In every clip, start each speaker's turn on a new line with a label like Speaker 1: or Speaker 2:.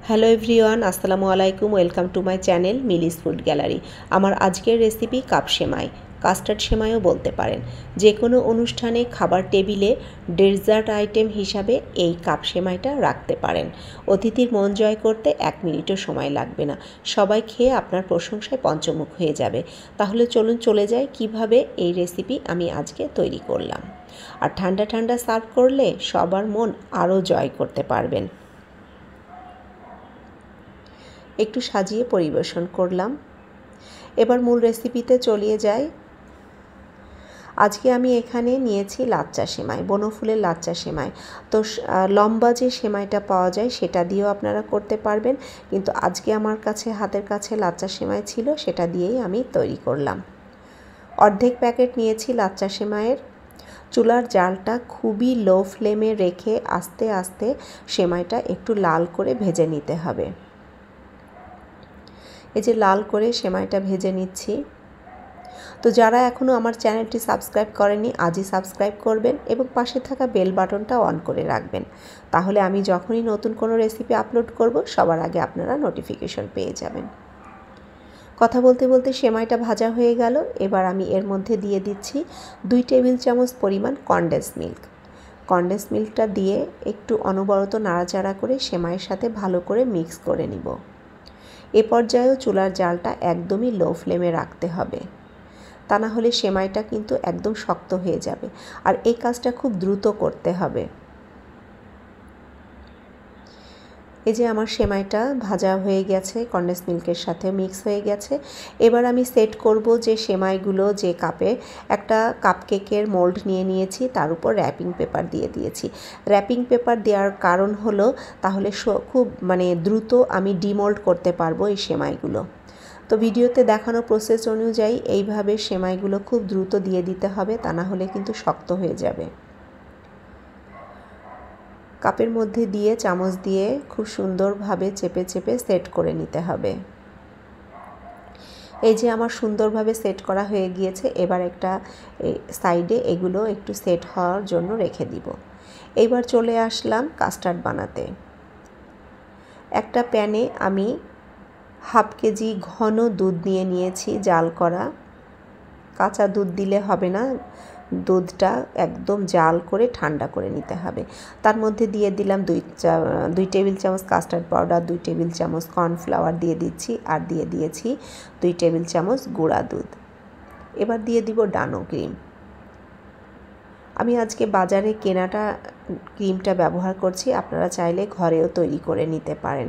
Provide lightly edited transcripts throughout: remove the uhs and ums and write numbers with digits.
Speaker 1: Hello everyone, আসসালামু আলাইকুম। Welcome to my channel মিলিস food gallery. আমার আজকের রেসিপি কাপ সেমাই, কাস্টার্ড সেমাইও বলতে পারেন। যে কোনো অনুষ্ঠানে খাবার টেবিলে ডেজার্ট আইটেম হিসাবে এই কাপ সেমাইটা রাখতে পারেন। অতিথির মন জয় করতে 1 মিনিটও সময় লাগবে না। সবাই খেয়ে আপনার প্রশংসায় পঞ্চমুখ হয়ে যাবে। তাহলে চলুন চলে যাই কিভাবে এই রেসিপি আমি আজকে তৈরি করলাম। আর ঠান্ডা ঠান্ডা সার্ভ করলে সবার মন আরও জয় করতে পারবেন। একটু সাজিয়ে পরিবেশন করলাম। এবার মূল রেসিপিতে চলিয়ে যাই। আজকে আমি এখানে নিয়েছি লাচ্চা সেমাই, বনফুলের লাচ্চা সেমাই। তো লম্বা যে সেমাইটা পাওয়া যায় সেটা দিয়েও আপনারা করতে পারবেন, কিন্তু আজকে আমার কাছে হাতের কাছে লাচ্চা সেমাই ছিল, সেটা দিয়েই আমি তৈরি করলাম। অর্ধেক প্যাকেট নিয়েছি লাচ্চা সেমাইয়ের। চুলার জালটা খুবই লো ফ্লেমে রেখে আস্তে আস্তে সেমাইটা একটু লাল করে ভেজে নিতে হবে। এই যে লাল করে সেমাইটা ভেজে নিচ্ছি। তো যারা এখনও আমার চ্যানেলটি সাবস্ক্রাইব করেনি, আজই সাবস্ক্রাইব করবেন এবং পাশে থাকা বেল বাটনটা অন করে রাখবেন। তাহলে আমি যখনই নতুন কোনো রেসিপি আপলোড করব সবার আগে আপনারা নোটিফিকেশন পেয়ে যাবেন। কথা বলতে বলতে সেমাইটা ভাজা হয়ে গেল। এবার আমি এর মধ্যে দিয়ে দিচ্ছি 2 টেবিল চামচ পরিমাণ কনডেন্স মিল্ক। কনডেন্স মিল্কটা দিয়ে একটু অনবরত নাড়াচাড়া করে সেমাইয়ের সাথে ভালো করে মিক্স করে নিব। এ পর্যায়েও চুলার জালটা একদমই লো ফ্লেমে রাখতে হবে, তা না হলে সেমাইটা কিন্তু একদম শক্ত হয়ে যাবে। আর এই কাজটা খুব দ্রুত করতে হবে। এই যে আমার সেমাইটা ভাজা হয়ে গেছে, কনডেন্স মিল্কের সাথে মিক্স হয়ে গেছে। এবার আমি সেট করব যে সেমাইগুলো যে কাপে, একটা কাপকেকের মোল্ড নিয়ে নিয়েছি, তার উপর র্যাপিং পেপার দিয়ে দিয়েছি। র্যাপিং পেপার দেওয়ার কারণ হলো তাহলে খুব দ্রুত আমি ডিমোল্ড করতে পারবো এই সেমাইগুলো। তো ভিডিওতে দেখানো প্রসেস অনুযায়ী এইভাবে সেমাইগুলো খুব দ্রুত দিয়ে দিতে হবে, তা না হলে কিন্তু শক্ত হয়ে যাবে। কাপের মধ্যে দিয়ে চামচ দিয়ে খুব সুন্দরভাবে চেপে চেপে সেট করে নিতে হবে। এই যে আমার সুন্দরভাবে সেট করা হয়ে গিয়েছে। এবার একটা সাইডে এগুলো একটু সেট হওয়ার জন্য রেখে দিব। এইবার চলে আসলাম কাস্টার্ড বানাতে। একটা প্যানে আমি 1/2 কেজি ঘন দুধ নিয়ে নিয়েছি, জাল করা। কাঁচা দুধ দিলে হবে না, দুধটা একদম জাল করে ঠান্ডা করে নিতে হবে। তার মধ্যে দিয়ে দিলাম 2 টেবিল চামচ কাস্টার্ড পাউডার, 2 টেবিল চামচ কর্নফ্লাওয়ার দিয়ে দিচ্ছি, আর দিয়ে দিয়েছি 2 টেবিল চামচ গুঁড়া দুধ। এবার দিয়ে দিব ডানো ক্রিম। আমি আজকে বাজারে কেনাটা ক্রিমটা ব্যবহার করছি, আপনারা চাইলে ঘরেও তৈরি করে নিতে পারেন।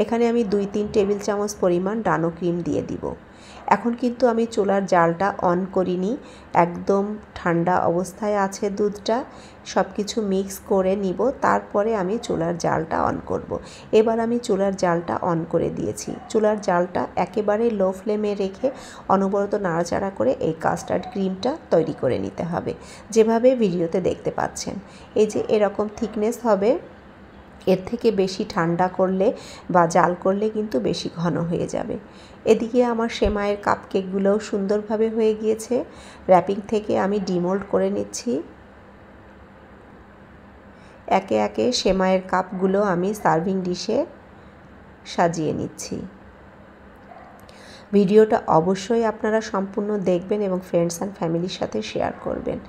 Speaker 1: এখানে আমি 2-3 টেবিল চামচ পরিমাণ ডানো ক্রিম দিয়ে দিব। এখন কিন্তু আমি চুলার জালটা অন করিনি, একদম ঠান্ডা অবস্থায় আছে দুধটা। সব কিছু মিক্স করে নিব, তারপরে আমি চুলার জালটা অন করব। এবার আমি চুলার জালটা অন করে দিয়েছি। চুলার জালটা একেবারে লো ফ্লেমে রেখে অনবরত নাড়াচাড়া করে এই কাস্টার্ড ক্রিমটা তৈরি করে নিতে হবে, যেভাবে ভিডিওতে দেখতে পাচ্ছেন। এই যে এরকম থিকনেস হবে। এর থেকে বেশি ঠান্ডা করলে বা জাল করলে কিন্তু বেশি ঘন হয়ে যাবে। এদিকে আমার সেমাইয়ের কাপকেকগুলোও সুন্দরভাবে হয়ে গিয়েছে। র্যাপিং থেকে আমি ডিমোল্ড করে নিচ্ছি। একে একে সেমাইয়ের কাপগুলো আমি সার্ভিং ডিশে সাজিয়ে নিচ্ছি। ভিডিওটা অবশ্যই আপনারা সম্পূর্ণ দেখবেন এবং ফ্রেন্ডস অ্যান্ড ফ্যামিলির সাথে শেয়ার করবেন।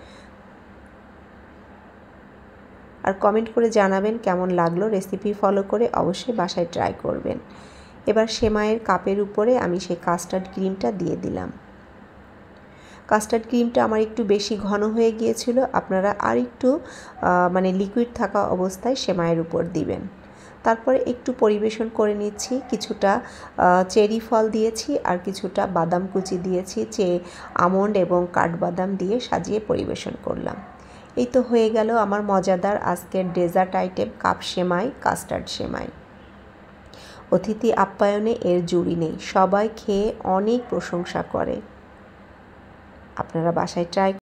Speaker 1: আর কমেন্ট করে জানাবেন কেমন লাগলো। রেসিপি ফলো করে অবশ্যই বাসায় ট্রাই করবেন। এবার সেমাইয়ের কাপের উপরে আমি সেই কাস্টার্ড ক্রিমটা দিয়ে দিলাম। কাস্টার্ড ক্রিমটা আমার একটু বেশি ঘন হয়ে গিয়েছিল, আপনারা আর একটু লিকুইড থাকা অবস্থায় সেমাইয়ের উপর দিবেন। তারপরে একটু পরিবেশন করে নিচ্ছি। কিছুটা চেরি ফল দিয়েছি আর কিছুটা বাদাম কুচি দিয়েছি, আমন্ড এবং কাঠবাদাম দিয়ে সাজিয়ে পরিবেশন করলাম। এই তো হয়ে গেল আমার মজাদার আজকের ডেজার্ট আইটেম কাপ সেমাই, কাস্টার্ড সেমাই। অতিথি আপ্যায়নে এর জুড়ি নেই, সবাই খেয়ে অনেক প্রশংসা করে। আপনারা বাসায় ট্রাই